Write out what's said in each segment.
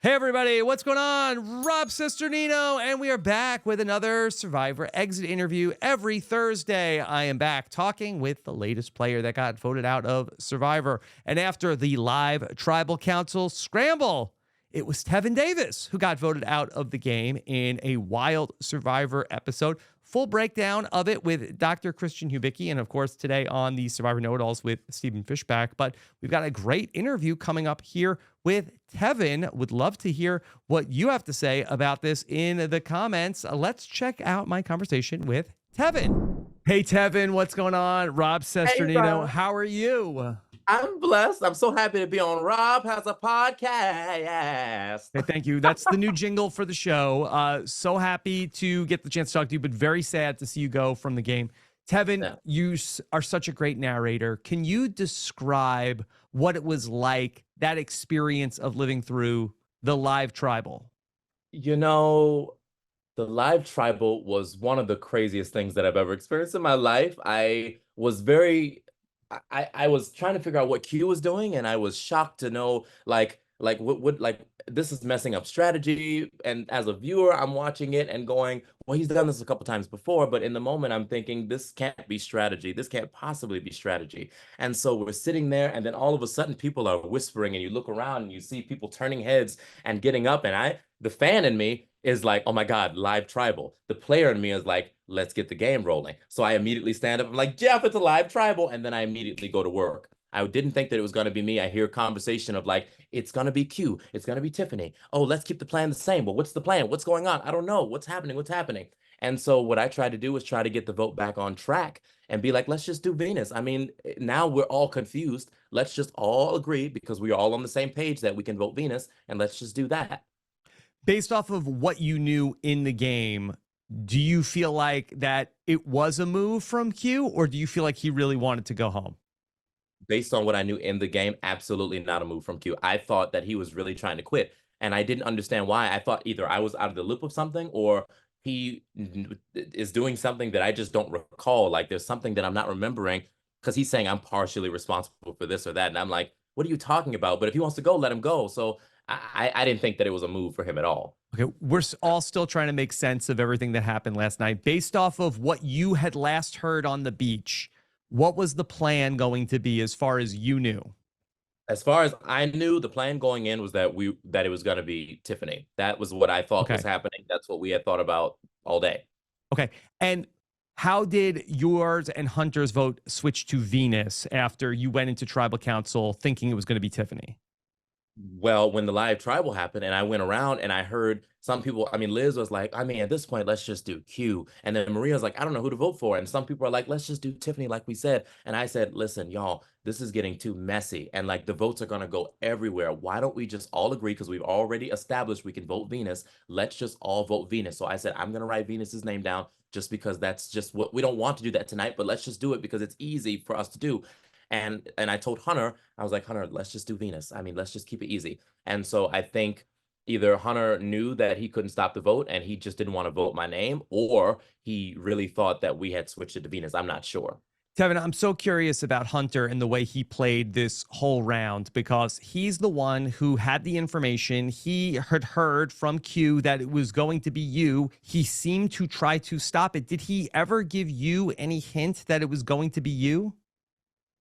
Hey everybody, what's going on? Rob Cesternino, and we are back with another Survivor exit interview every Thursday. I am back talking with the latest player that got voted out of Survivor. And after the live tribal council scramble, it was Tevin Davis who got voted out of the game in a wild Survivor episode. Full breakdown of it with Dr. Christian Hubicki, and of course, today on the Survivor Know-It-Alls with Stephen Fishbach. But we've got a great interview coming up here with Tevin. Would love to hear what you have to say about this in the comments. Let's check out my conversation with Tevin. Hey, Tevin, what's going on? Rob Hey, Cesternino, Rob. how are you? I'm blessed. I'm so happy to be on Rob Has a Podcast. Hey, thank you. That's the new jingle for the show. So happy to get the chance to talk to you, but very sad to see you go from the game. Tevin, Yeah. you are such a great narrator. Can you describe what it was like, that experience of living through the live tribal? You know, the live tribal was one of the craziest things that I've ever experienced in my life. I was trying to figure out what Q was doing, and I was shocked to know like this is messing up strategy. And as a viewer, I'm watching it and going, well, he's done this a couple times before, but in the moment, I'm thinking this can't be strategy. This can't possibly be strategy. And so we're sitting there, and then all of a sudden, people are whispering, and you look around and you see people turning heads and getting up, and the fan in me is like, oh my God, live tribal. The player in me is like, let's get the game rolling. So I immediately stand up. I'm like, Jeff, it's a live tribal. And then I immediately go to work. I didn't think that it was going to be me. I hear conversation of like, it's going to be Q. It's going to be Tiffany. Oh, let's keep the plan the same. Well, what's the plan? What's going on? I don't know. What's happening? What's happening? And so what I tried to do was try to get the vote back on track and be like, let's just do Venus. I mean, now we're all confused. Let's just all agree because we are all on the same page that we can vote Venus, and let's just do that. Based off of what you knew in the game, do you feel like that it was a move from Q, or do you feel like he really wanted to go home? Based on what I knew in the game, absolutely not a move from Q. I thought that he was really trying to quit, and I didn't understand why. I thought either I was out of the loop of something, or he is doing something that I just don't recall. Like there's something that I'm not remembering because he's saying I'm partially responsible for this or that, and I'm like, what are you talking about? But if he wants to go, let him go. So I didn't think that it was a move for him at all. Okay, we're all still trying to make sense of everything that happened last night. Based off of what you had last heard on the beach, what was the plan going to be as far as you knew? As far as I knew, the plan going in was that it was going to be Tiffany. That was what I thought was Okay. happening. That's what we had thought about all day. Okay. And how did yours and Hunter's vote switch to Venus after you went into tribal council thinking it was going to be Tiffany? Well, when the live tribal happened and I went around and I heard some people, I mean, Liz was like, I mean, at this point, let's just do Q. And then Maria was like, I don't know who to vote for. And some people are like, let's just do Tiffany, like we said. And I said, listen, y'all, this is getting too messy. And like the votes are going to go everywhere. Why don't we just all agree? Because we've already established we can vote Venus. Let's just all vote Venus. So I said, I'm going to write Venus's name down just because that's just what we don't want to do that tonight, but let's just do it because it's easy for us to do. And I told Hunter, I was like, Hunter, let's just do Venus. I mean, let's just keep it easy. And so I think either Hunter knew that he couldn't stop the vote and he just didn't want to vote my name, or he really thought that we had switched it to Venus. I'm not sure. Tevin, I'm so curious about Hunter and the way he played this whole round because he's the one who had the information. He had heard from Q that it was going to be you. He seemed to try to stop it. Did he ever give you any hint that it was going to be you?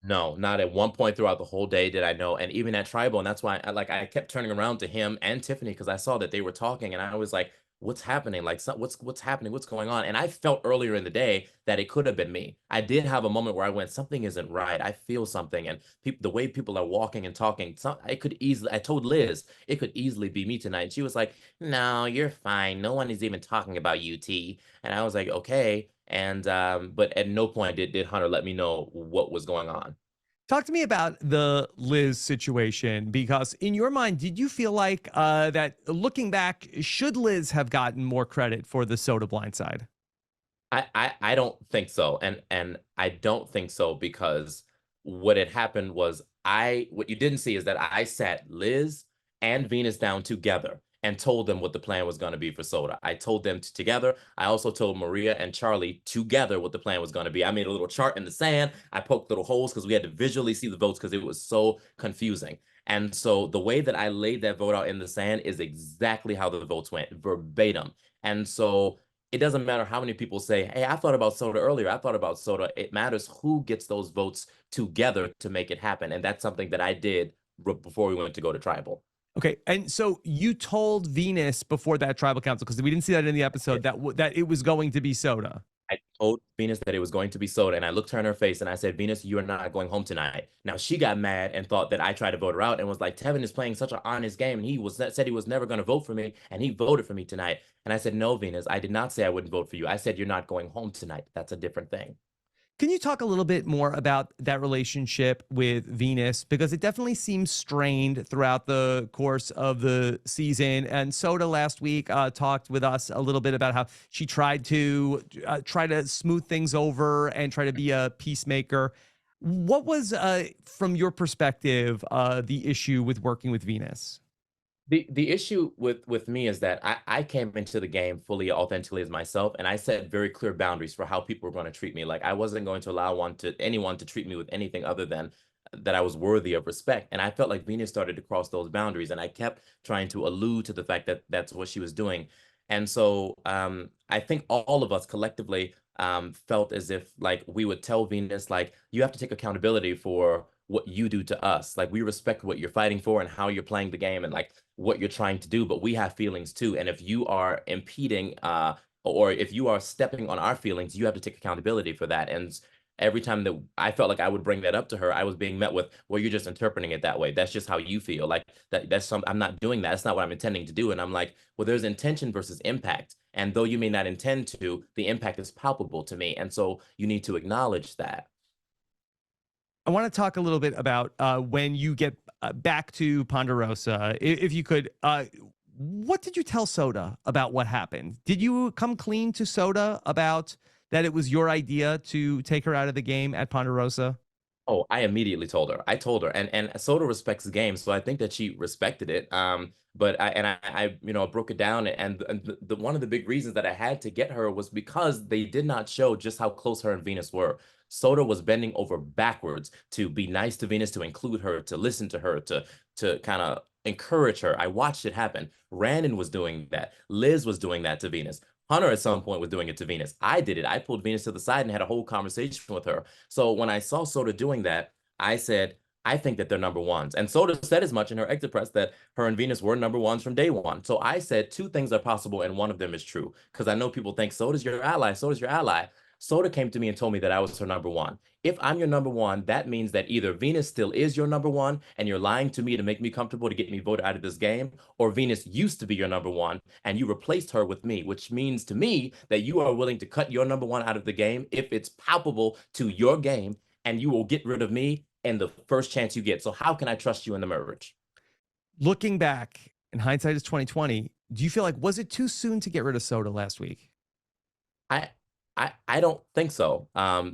No, not at one point throughout the whole day did I know. And even at Tribal, and that's why I kept turning around to him and Tiffany because I saw that they were talking, and I was like, "What's happening? Like, what's happening? What's going on?" And I felt earlier in the day that it could have been me. I did have a moment where I went, "Something isn't right. I feel something," and the way people are walking and talking, it could easily. I told Liz it could easily be me tonight, and she was like, "No, you're fine. No one is even talking about UT." And I was like, "Okay." And but at no point did Hunter let me know what was going on. Talk to me about the Liz situation because, in your mind, did you feel like that looking back, should Liz have gotten more credit for the soda blindside? I don't think so. And I don't think so because what had happened was what you didn't see is that I sat Liz and Venus down together and told them what the plan was going to be for Soda. I told them together. I also told Maria and Charlie together what the plan was going to be. I made a little chart in the sand. I poked little holes because we had to visually see the votes because it was so confusing. And so the way that I laid that vote out in the sand is exactly how the votes went, verbatim. And so it doesn't matter how many people say, hey, I thought about soda earlier. I thought about soda. It matters who gets those votes together to make it happen. And that's something that I did before we went to go to tribal. Okay, and so you told Venus before that tribal council, because we didn't see that in the episode, that that it was going to be soda. I told Venus that it was going to be soda, and I looked her in her face and I said, Venus, you are not going home tonight. Now she got mad and thought that I tried to vote her out and was like, Tevin is playing such an honest game, and said he was never going to vote for me, and he voted for me tonight. And I said, no, Venus, I did not say I wouldn't vote for you. I said you're not going home tonight. That's a different thing. Can you talk a little bit more about that relationship with Venus? Because it definitely seems strained throughout the course of the season. And Soda last week talked with us a little bit about how she tried to smooth things over and try to be a peacemaker. What was, from your perspective, the issue with working with Venus? The issue with me is that I came into the game fully authentically as myself, and I set very clear boundaries for how people were going to treat me. Like I wasn't going to allow anyone to treat me with anything other than that I was worthy of respect. And I felt like Venus started to cross those boundaries, and I kept trying to allude to the fact that that's what she was doing. And so I think all of us collectively felt as if like we would tell Venus, like, you have to take accountability for what you do to us. Like we respect what you're fighting for and how you're playing the game and like what you're trying to do, but we have feelings too. And if you are impeding or if you are stepping on our feelings, you have to take accountability for that. And every time that I felt like I would bring that up to her, I was being met with, well, you're just interpreting it that way. That's just how you feel. Like I'm not doing that. That's not what I'm intending to do. And I'm like, well, there's intention versus impact. And though you may not intend to, the impact is palpable to me. And so you need to acknowledge that. I want to talk a little bit about when you get back to Ponderosa. If you could, what did you tell Soda about what happened? Did you come clean to Soda about that it was your idea to take her out of the game at Ponderosa? Oh, I immediately told her. I told her, and Soda respects the game, so I think that she respected it. But I broke it down, and the one of the big reasons that I had to get her was because they did not show just how close her and Venus were. Soda was bending over backwards to be nice to Venus, to include her, to listen to her, to kind of encourage her. I watched it happen. Randon was doing that. Liz was doing that to Venus. Hunter at some point was doing it to Venus. I did it. I pulled Venus to the side and had a whole conversation with her. So when I saw Soda doing that, I said, I think that they're number ones. And Soda said as much in her exit press that her and Venus were number ones from day one. So I said two things are possible and one of them is true. Because I know people think Soda's your ally, Soda's your ally. Soda came to me and told me that I was her number one. If I'm your number one, that means that either Venus still is your number one and you're lying to me to make me comfortable to get me voted out of this game, or Venus used to be your number one and you replaced her with me, which means to me that you are willing to cut your number one out of the game if it's palpable to your game, and you will get rid of me in the first chance you get. So how can I trust you in the merge? Looking back, in hindsight is 2020, do you feel like, was it too soon to get rid of Soda last week? I don't think so.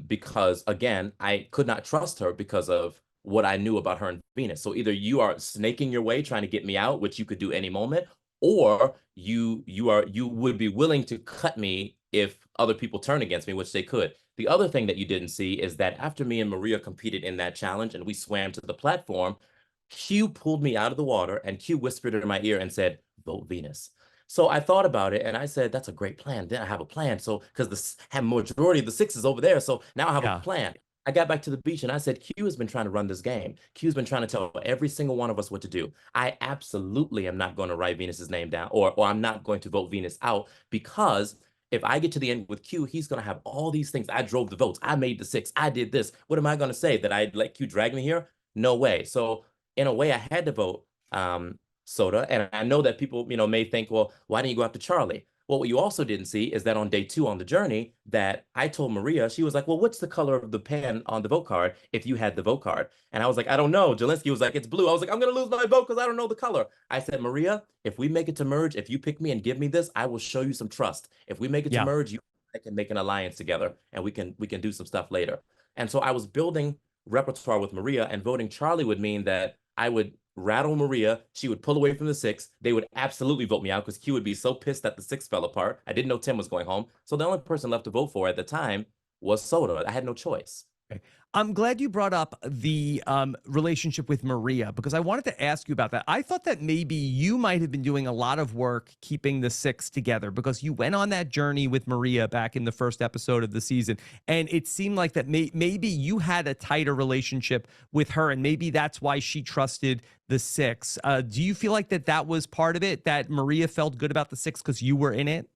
Because again, I could not trust her because of what I knew about her and Venus. So either you are snaking your way trying to get me out, which you could do any moment, or you would be willing to cut me if other people turn against me, which they could. The other thing that you didn't see is that after me and Maria competed in that challenge and we swam to the platform, Q pulled me out of the water and Q whispered in my ear and said, vote Venus. So I thought about it and I said, that's a great plan. Then I have a plan. So because the majority of the six is over there. So now I have a plan. I got back to the beach and I said, Q has been trying to run this game. Q's been trying to tell every single one of us what to do. I absolutely am not going to write Venus's name down, or I'm not going to vote Venus out, because if I get to the end with Q, he's going to have all these things. I drove the votes. I made the six. I did this. What am I going to say? That I let Q drag me here? No way. So in a way, I had to vote Soda. And I know that people, may think, well, why didn't you go after Charlie? Well, what you also didn't see is that on day 2 on the journey, that I told Maria, she was like, well, what's the color of the pen on the vote card if you had the vote card? And I was like, I don't know. Jelinski was like, it's blue. I was like, I'm going to lose my vote because I don't know the color. I said, Maria, if we make it to merge, if you pick me and give me this, I will show you some trust. If we make it to merge, you and I can make an alliance together and we can do some stuff later. And so I was building repertoire with Maria, and voting Charlie would mean that I would rattle Maria. She would pull away from the 6. They would absolutely vote me out because Q would be so pissed that the 6 fell apart. I didn't know Tim was going home. So the only person left to vote for at the time was Soda. I had no choice. Okay. I'm glad you brought up the relationship with Maria because I wanted to ask you about that. I thought that maybe you might have been doing a lot of work keeping the six together because you went on that journey with Maria back in the first episode of the season. And it seemed like that maybe you had a tighter relationship with her, and maybe that's why she trusted the six. Do you feel like that was part of it, that Maria felt good about the six because you were in it?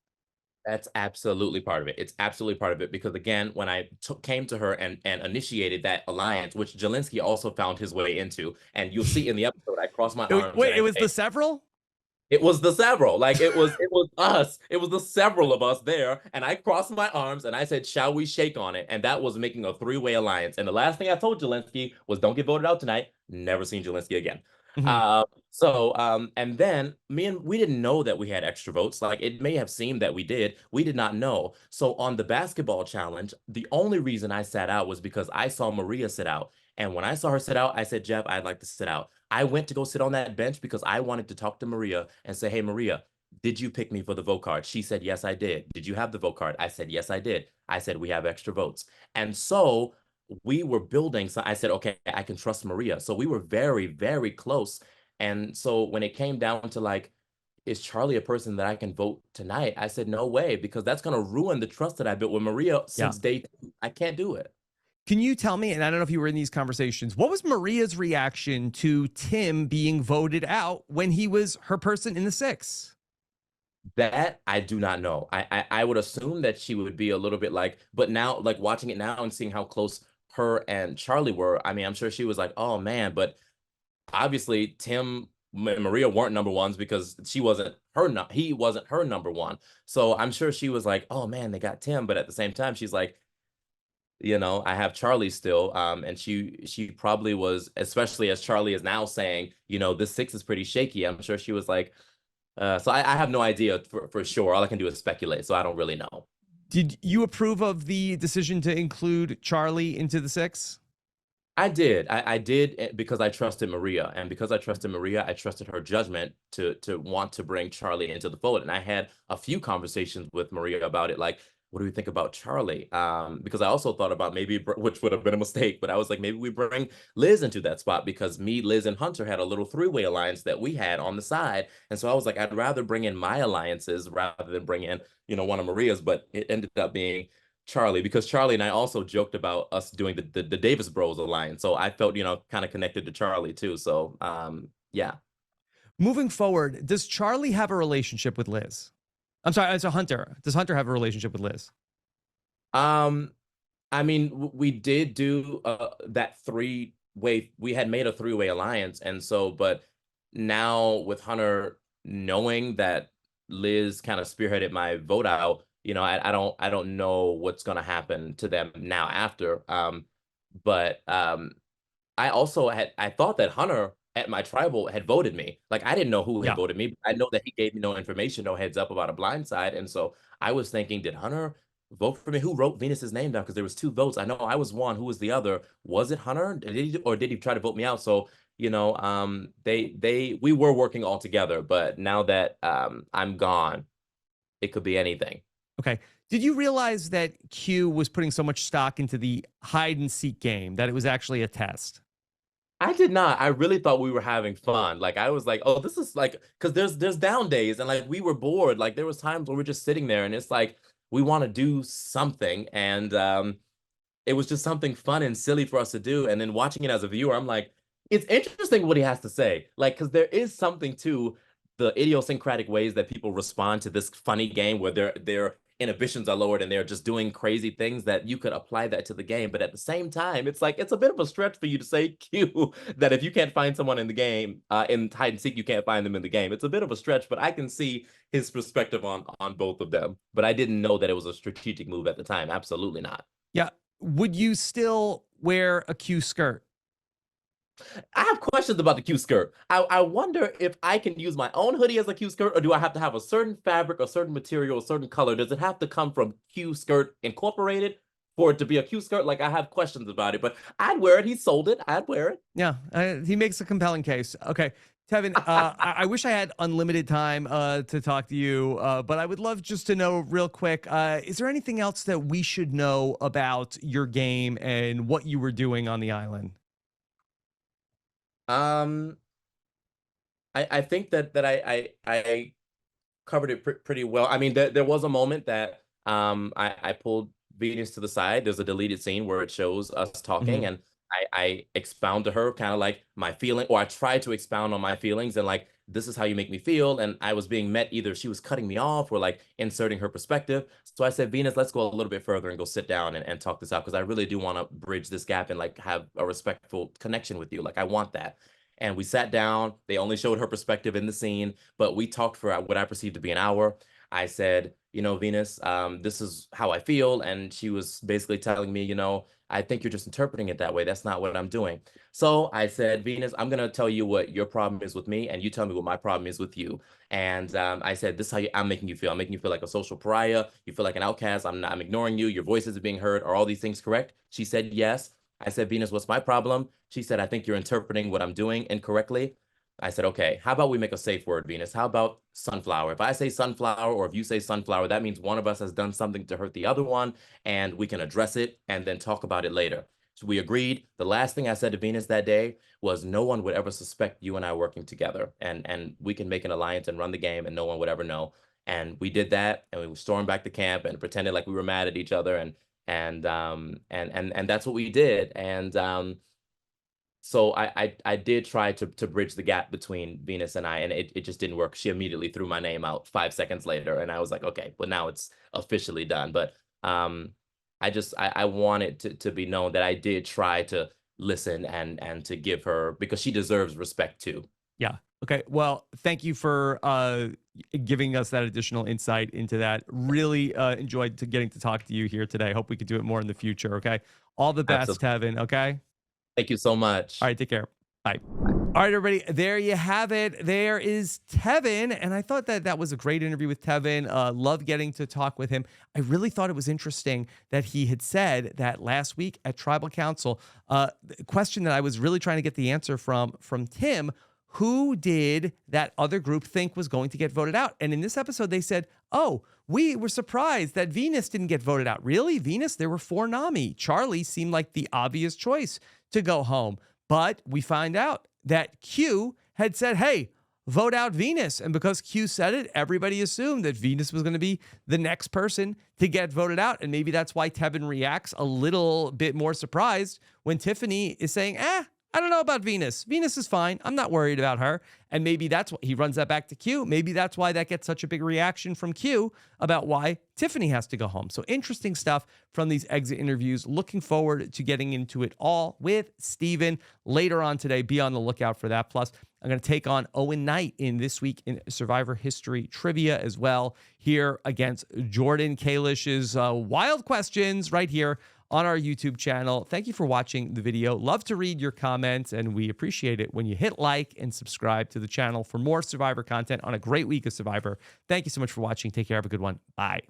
That's absolutely part of it. It's absolutely part of it because again, when I came to her and initiated that alliance, which Zelensky also found his way into, and you'll see in the episode, I crossed my arms and Wait, I it was say, the several? it was the several. Like it was us. It was the several of us there. And I crossed my arms and I said, shall we shake on it? And that was making a three-way alliance. And the last thing I told Zelensky was don't get voted out tonight. Never seen Zelensky again. Mhm. And then we didn't know that we had extra votes. Like it may have seemed that we did. We did not know. So on the basketball challenge, the only reason I sat out was because I saw Maria sit out. And when I saw her sit out, I said, Jeff, I'd like to sit out. I went to go sit on that bench because I wanted to talk to Maria and say, hey, Maria, did you pick me for the vote card? She said, yes, I did. Did you have the vote card? I said, yes, I did. I said, we have extra votes. And so we were building. So I said, okay, I can trust Maria. So we were very, very close. And so when it came down to like, is Charlie a person that I can vote tonight? I said, no way, because that's going to ruin the trust that I built with Maria Yeah. since day two. I can't do it. Can you tell me, and I don't know if you were in these conversations, what was Maria's reaction to Tim being voted out when he was her person in the six? That I do not know. I would assume that she would be a little bit like, but now like watching it now and seeing how close her and Charlie were, I mean, I'm sure she was like, oh man, but obviously Tim and Maria weren't number ones because he wasn't her number one. So I'm sure she was like, oh man, they got Tim, but at the same time, she's like, I have Charlie still. And she probably was, especially as Charlie is now saying, this six is pretty shaky. I'm sure she was like, so I have no idea for sure. All I can do is speculate, so I don't really know. Did you approve of the decision to include Charlie into the six? I did. I did because I trusted Maria, and because I trusted Maria, I trusted her judgment to want to bring Charlie into the fold. And I had a few conversations with Maria about it, like, what do we think about Charlie? Because I also thought about maybe, which would have been a mistake, but I was like, maybe we bring Liz into that spot because me, Liz, and Hunter had a little three-way alliance that we had on the side, and so I was like, I'd rather bring in my alliances rather than bring in, one of Maria's, but it ended up being Charlie, because Charlie and I also joked about us doing the Davis Bros alliance. So I felt, kind of connected to Charlie too. So yeah. Moving forward, does Charlie have a relationship with Liz? I'm sorry, it's a Hunter. Does Hunter have a relationship with Liz? Um, I mean, we did do that three-way, we had made a three-way alliance. And so, but now with Hunter knowing that Liz kind of spearheaded my vote out, I don't know what's gonna happen to them now after. But I thought that Hunter at my tribal had voted me. Like I didn't know who had Yeah. voted me, but I know that he gave me no information, no heads up about a blindside. And so I was thinking, did Hunter vote for me? Who wrote Venus's name down? Because there was two votes. I know I was one. Who was the other? Was it Hunter? Did he try to vote me out? So, we were working all together, but now that I'm gone, it could be anything. Okay. Did you realize that Q was putting so much stock into the hide and seek game that it was actually a test? I did not. I really thought we were having fun. Like I was like, oh, this is like, because there's down days and like we were bored. Like there was times where we're just sitting there and it's like we want to do something, and it was just something fun and silly for us to do. And then watching it as a viewer, I'm like, it's interesting what he has to say. Like, because there is something to the idiosyncratic ways that people respond to this funny game where their inhibitions are lowered and they're just doing crazy things, that you could apply that to the game. But at the same time, it's like it's a bit of a stretch for you to say Q that if you can't find someone in the game, in hide and seek, you can't find them in the game. It's a bit of a stretch, but I can see his perspective on both of them. But I didn't know that it was a strategic move at the time. Absolutely not. Yeah. Would you still wear a Q skirt? I have questions about the Q skirt. I wonder if I can use my own hoodie as a Q skirt, or do I have to have a certain fabric, a certain material, a certain color? Does it have to come from Q skirt incorporated for it to be a Q skirt? Like I have questions about it, but I'd wear it. He sold it. I'd wear it. Yeah. He makes a compelling case. Okay. Tevin, I wish I had unlimited time to talk to you, but I would love just to know real quick, is there anything else that we should know about your game and what you were doing on the island? Um, I think that I covered it pretty well. I mean, there was a moment that I pulled Venus to the side. There's a deleted scene where it shows us talking, Hmm. and I expound to her kind of like my feeling, or I try to expound on my feelings and like this is how you make me feel. And I was being met, either she was cutting me off or like inserting her perspective. So I said, Venus, let's go a little bit further and go sit down and talk this out, because I really do want to bridge this gap and like have a respectful connection with you. Like I want that. And we sat down. They only showed her perspective in the scene, but we talked for what I perceived to be an hour. I said, Venus, this is how I feel. And she was basically telling me, I think you're just interpreting it that way. That's not what I'm doing. So I said, Venus, I'm going to tell you what your problem is with me, and you tell me what my problem is with you. And I said, this is how I'm making you feel. I'm making you feel like a social pariah. You feel like an outcast. I'm ignoring you. Your voice isn't being heard. Are all these things correct? She said, yes. I said, Venus, what's my problem? She said, I think you're interpreting what I'm doing incorrectly. I said, okay, how about we make a safe word, Venus? How about sunflower? If I say sunflower or if you say sunflower, that means one of us has done something to hurt the other one, and we can address it and then talk about it later. So we agreed. The last thing I said to Venus that day was no one would ever suspect you and I working together, and we can make an alliance and run the game and no one would ever know. And we did that, and we stormed back to camp and pretended like we were mad at each other, and that's what we did. And so I did try to bridge the gap between Venus and I, and it just didn't work. She immediately threw my name out 5 seconds later, and I was like, okay, well now it's officially done. But I wanted to be known that I did try to listen and to give her, because she deserves respect too. Yeah. Okay. Well, thank you for giving us that additional insight into that. Really enjoyed getting to talk to you here today. Hope we could do it more in the future. Okay. All the best, Absolutely. Tevin. Okay. Thank you so All much. right. Take care. Bye. All right, everybody. There you have it. There is Tevin. And I thought that that was a great interview with Tevin. Love getting to talk with him. I really thought it was interesting that he had said that last week at Tribal Council, the question that I was really trying to get the answer from Tim, who did that other group think was going to get voted out? And in this episode, they said, oh, we were surprised that Venus didn't get voted out. Really? Venus? There were 4 Nami. Charlie seemed like the obvious choice to go home. But we find out that Q had said, hey, vote out Venus. And because Q said it, everybody assumed that Venus was going to be the next person to get voted out. And maybe that's why Tevin reacts a little bit more surprised when Tiffany is saying, I don't know about Venus. Venus is fine. I'm not worried about her. And maybe that's what he runs that back to Q. Maybe that's why that gets such a big reaction from Q about why Tiffany has to go home. So interesting stuff from these exit interviews. Looking forward to getting into it all with Stephen later on today. Be on the lookout for that. Plus, I'm going to take on Owen Knight in This Week in Survivor History Trivia as well, here against Jordan Kalish's wild questions right here on our YouTube channel. Thank you for watching the video. Love to read your comments, and we appreciate it when you hit like and subscribe to the channel for more Survivor content on a great week of Survivor. Thank you so much for watching. Take care. Have a good one. Bye.